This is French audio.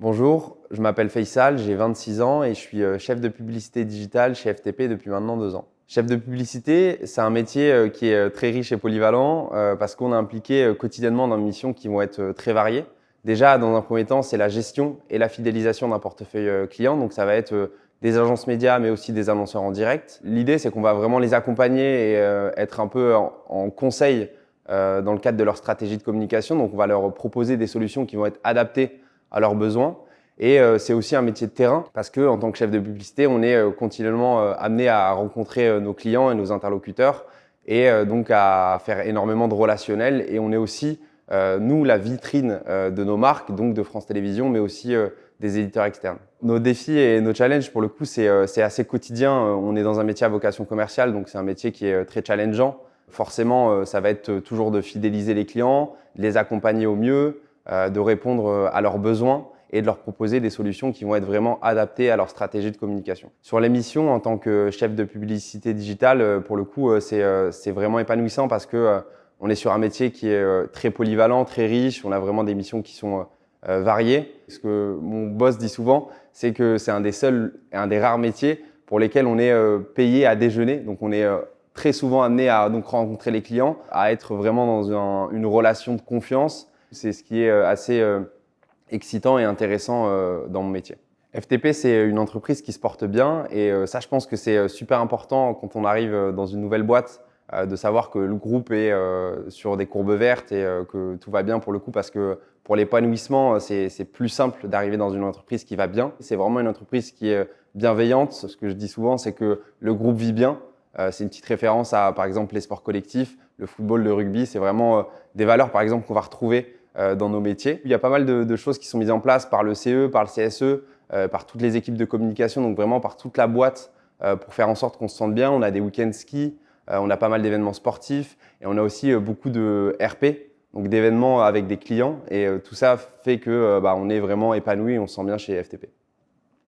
Bonjour, je m'appelle Faisal, j'ai 26 ans et je suis chef de publicité digitale chez FTP depuis maintenant 2 ans. Chef de publicité, c'est un métier qui est très riche et polyvalent parce qu'on est impliqué quotidiennement dans des missions qui vont être très variées. Déjà, dans un premier temps, c'est la gestion et la fidélisation d'un portefeuille client. Donc ça va être des agences médias mais aussi des annonceurs en direct. L'idée, c'est qu'on va vraiment les accompagner et être un peu en conseil dans le cadre de leur stratégie de communication. Donc on va leur proposer des solutions qui vont être adaptées à leurs besoins. Et c'est aussi un métier de terrain parce que en tant que chef de publicité, on est continuellement amené à rencontrer nos clients et nos interlocuteurs et donc à faire énormément de relationnel. Et on est aussi, nous, la vitrine de nos marques, donc de France Télévisions, mais aussi des éditeurs externes. Nos défis et nos challenges, pour le coup, c'est assez quotidien. On est dans un métier à vocation commerciale, donc c'est un métier qui est très challengeant. Forcément, ça va être toujours de fidéliser les clients, de les accompagner au mieux, de répondre à leurs besoins et de leur proposer des solutions qui vont être vraiment adaptées à leur stratégie de communication. Sur l'émission, en tant que chef de publicité digitale, pour le coup, c'est vraiment épanouissant parce que on est sur un métier qui est très polyvalent, très riche. On a vraiment des missions qui sont variées. Ce que mon boss dit souvent, c'est que c'est un des seuls et un des rares métiers pour lesquels on est payé à déjeuner. Donc on est très souvent amené à donc rencontrer les clients, à être vraiment dans une relation de confiance. C'est ce qui est assez excitant et intéressant dans mon métier. FTP, c'est une entreprise qui se porte bien et ça, je pense que c'est super important quand on arrive dans une nouvelle boîte de savoir que le groupe est sur des courbes vertes et que tout va bien pour le coup parce que pour l'épanouissement, c'est plus simple d'arriver dans une entreprise qui va bien. C'est vraiment une entreprise qui est bienveillante. Ce que je dis souvent, c'est que le groupe vit bien. C'est une petite référence à, par exemple, les sports collectifs, le football, le rugby. C'est vraiment des valeurs, par exemple, qu'on va retrouver dans nos métiers. Il y a pas mal de choses qui sont mises en place par le CE, par le CSE, par toutes les équipes de communication, donc vraiment par toute la boîte pour faire en sorte qu'on se sente bien. On a des week-ends ski, on a pas mal d'événements sportifs et on a aussi beaucoup de RP, donc d'événements avec des clients. Et tout ça fait que on est vraiment épanoui et on se sent bien chez FTP.